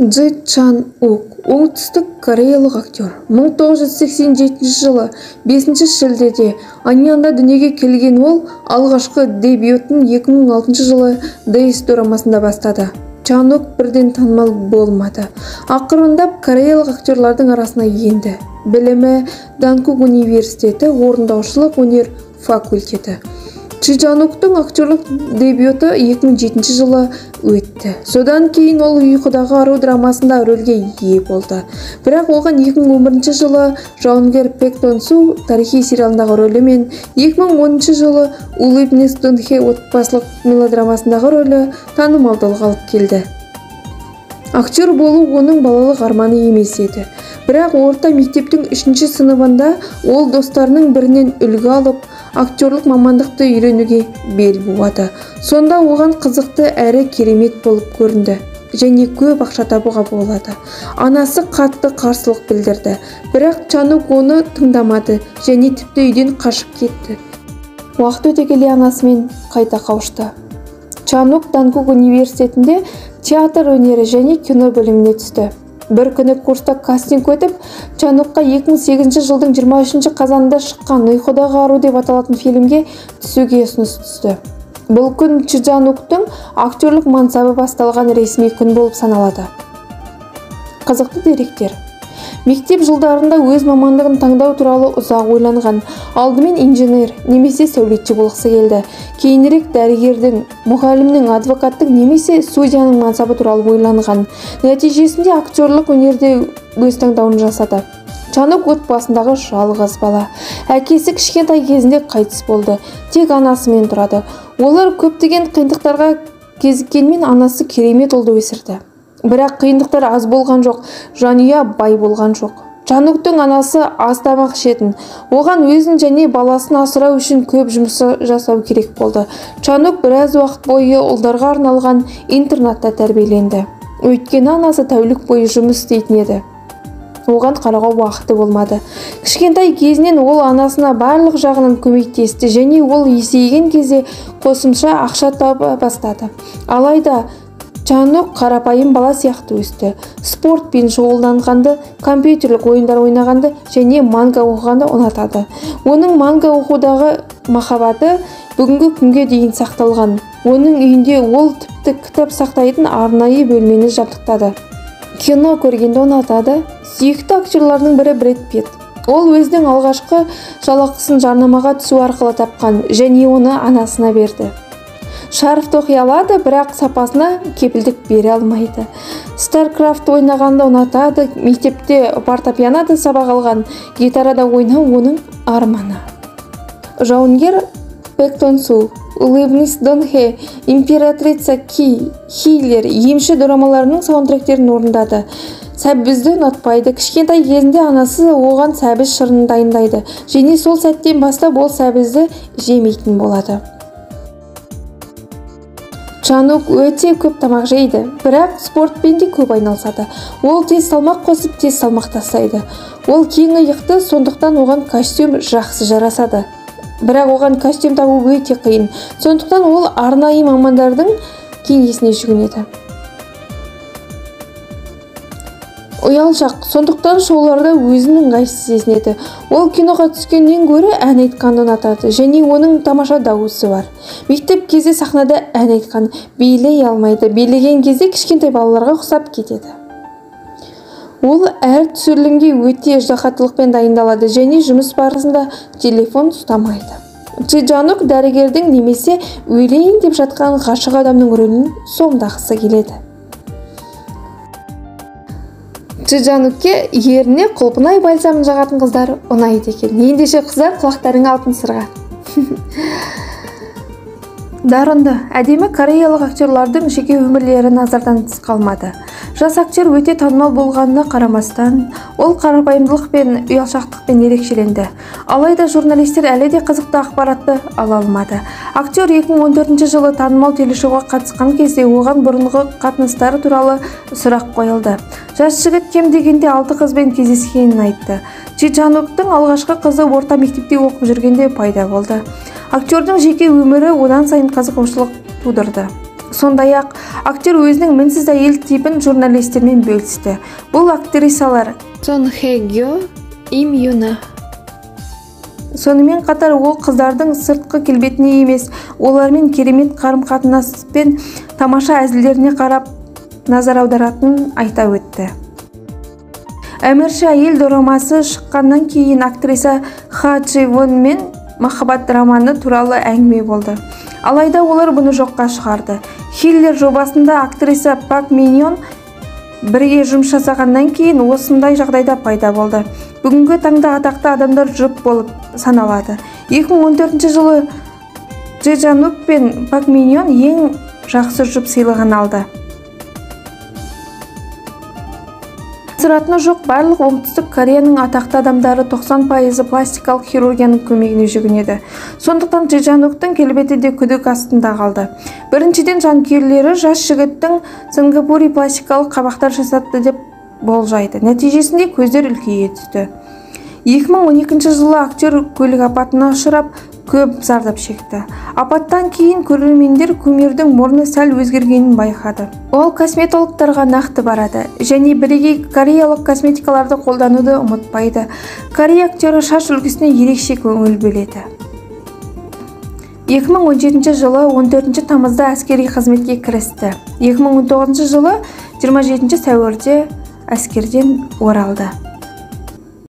Джи Чан Ук, оңтүстік кореялық актер. 1987 жылы 5 шілдеде Аньянда дүниеге келген ол алғашқы дебютын 2006 жылы Days дорамасында бастады. Чан Ук бірден танымал болмады. Ақырындап кореялық актерлардың арасына енді. Білімі Данкук университеті, орындаушылық өнер факультеті. Чжи Чан Уктың актерлік дебюті 2007 жылы өтті. Содан кейін ол ұйқыдағы ару драмасында рөлге ие болды. Бірақ оған 2011 жылы жауынгер Пек Тон Су тарихи сериалындағы рөлі мен 2010 жылы Улыбнес Дунхе отбасылық мелодрамасындағы рөлі танымалдылық алып келді. Актер болу оның балалық арманы емес еді. Бірақ орта мектептің 3 сыныбында ол достарының бірінен үлгі алып, актерлік мамандықты үйренуге бел буады. Сонда оған қызықты әрі керемет болып көрінді және көп ақша табуға болады. Анасы қатты қарсылық білдірді, бірақ Чан Ук оны тыңдамады және тіпті үйден қашып кетті. Уақыт өте келе анасымен қайта қауышты. Чан Ук Данкук университетінде театр өнері және кино бөліміне түсті. Бір күні курста кастинг өтіп, Чан Укқа 2008 жылдың 23 қазанында шыққан ұйқыдағы ару деп аталатын фильмге түсуге ұсыныс түсті. Бұл күн Чжи Чан Уктың актерлік мансабы басталған ресми күн болып саналады. Қызықты деректер. Мектеп жылдарында өз мамандығын таңдау туралы ұзақ ойланған. Алдымен инженер немесе сәулетші болғысы келді. Кейінірек дәрігердің, мұғалімнің, адвокаттың немесе судьяның мансабы туралы ойланған. Нәтижесінде актерлік өнерде өз таңдауын жасады. Чан Ук отбасындағы жалғыз бала. Әкесі кішкентай кезінде қайтыс болды. Тек анасымен тұрады. Олар көптеген қиындықтарға кезіккенмен анасы керемет ұлды өсірді. Бірақ қиындықтар аз болған жоқ, жанұя бай болған жоқ. Чан Уктың анасы аз тамақ ішетін. Оған өзін және баласын асырау үшін көп жұмыс жасау керек болды. Чан Ук біраз уақыт бойы ұлдарға арналған интернатта тәрбиеленді. Өйткені анасы тәулік бойы жұмыс істейтін еді. Оған қарауға уақыты болмады. Кішкентай кезінен ол анасына барлық жағынан көмектесті және ол есейген кезде қосымша ақша таба бастады. Алайда Чан Ук қарапайым бала сияқты өсті. Спортпен шұғылданғанды, компьютерлік ойындар ойнағанды және манга оқығанды ұнатады. Оның манга оқудағы махаббаты бүгінгі күнге дейін сақталған. Оның үйінде ол тіпті кітап сақтайтын арнайы бөлмені жабдықтады. Кино көргенді ұнатады. Сүйікті актерлардың бірі Брэд Питт. Ол өзінің алғашқы жалақысын жарнамаға түсу арқылы тапқан және оны анасына берді. Шарфты оқи алады, бірақ сапасына кепілдік бере алмайды. StarCraft ойнағанды ұнатады, мектепте фортепианода сабақ алған, гитарада ойнау оның арманы. Жауынгер Пек Тон Су, Улыбнес Дунхе, Императрица Ки, Хиллер, емші дорамаларының саундтректерін орындады. Сәбізді ұнатпайды. Кішкентай кезінде анасы оған сәбіз шырынын дайындайды және сол сәттен бастап ол сәбізді жемейтін болады. Чан Ук өте көп тамақ жейді, бірақ спортпен де көп айналысады. Ол тез салмақ қосып, тез салмақ тастайды. Ол кең иықты, сондықтан оған костюм жақсы жарасады. Бірақ оған костюм табу өте қиын. Сондықтан ол арнайы мамандардың кеңесіне жүгінеді. Ұялшақ, сондықтан шоуларда өзінің ыңғайсыз сезінеді. Ол киноға түскеннен гөрі ән айтқанды ұнатады және оның тамаша дауысы бар. Мектеп кезде сахнада ән айтқан, билей алмайды. Билеген кезде кішкентай балаларға ұқсап кетеді. Ол әр түсірілімге өте ыждахаттылықпен дайындалады және жұмыс барысында телефон ұстамайды. Чжи Чан Ук дәрігердің немесе өлейін деп жатқан ғашық адамның рөлін сомдағысы келеді. Чжи Чан Укке еріне құлпынай бальзамын жағатын қыздар ұнайды екен. Ендеше қыздар, құлақтарың алтын сырға. Дарынды, әдемі кореялық актерлардың жеке өмірлері назардан тыс қалмады. Жас актер өте танымал болғанына қарамастан, ол қарапайымдылық пен ұялшақтықпен ерекшеленді. Алайда журналистер әлі де қызықты ақпаратты ала алмады. Актер 2014 жылы танымал телешоуға қатысқан кезде оған бұрынғы қатынастары туралы сұрақ қойылды. Жас жігіт кем дегенде 6 қызбен кездескенін айтты. Чжи Чан Уктың алғашқы қызы орта мектепте оқып жүргенде пайда болды. Актердің жеке өмірі одан сайын қызығушылық тудырды. Сондай-ақ актер өзінің мінсіз әйел типін журналистермен бөлісті. Бұл актрисалар Сон Хэ Гё, Им Юна. Сонымен қатар ол қыздардың сыртқы келбетіне емес, олармен керемет қарым-қатынаспен тамаша әзілдеріне қарап назар аударатын айта өтті. Әмірші әйел дорамасы шыққаннан кейін актриса Ха Джи Вон мен махаббат романы туралы әңгіме болды. Алайда олар бұны жоққа шығарды. Хиллер жобасында актриса Пак Мин Йон бірге жұмыс жасағаннан кейін осындай жағдайда пайда болды. Бүгінгі таңда атақты адамдар жұп болып саналады. 2014 жылы Дже Жанук пен Пак Мин Йон ең жақсы жұп сыйлығын алды. Сұратыны жоқ, барлық оңтүстік Кореяның атақты адамдары 90% пластикалық хирургияның көмегіне жүгінеді. Сондықтан Дже Жануктың келбеті де күдік астында қалды. Біріншіден, жанкүйерлері жас жігіттің Сингапури пластикалық қабақтар жасатты деп болжайды. Нәтижесінде көздер үлкейе түсті. 2012 жылы актер көлік апатына ұшырап, көп зардап шекті. Апаттан кейін көрермендер кумирдің мұрны сәл өзгергенін байқады. Ол косметологтарға нақты барады және бірегей кореялық косметикаларды қолдануды ұмытпайды. Корея актері шаш үлгісіне ерекше көңіл бөледі. 2017 жылы 14 тамызда әскери қызметке кірісті. 2019 жылы 27 сәуірде әскерден оралды.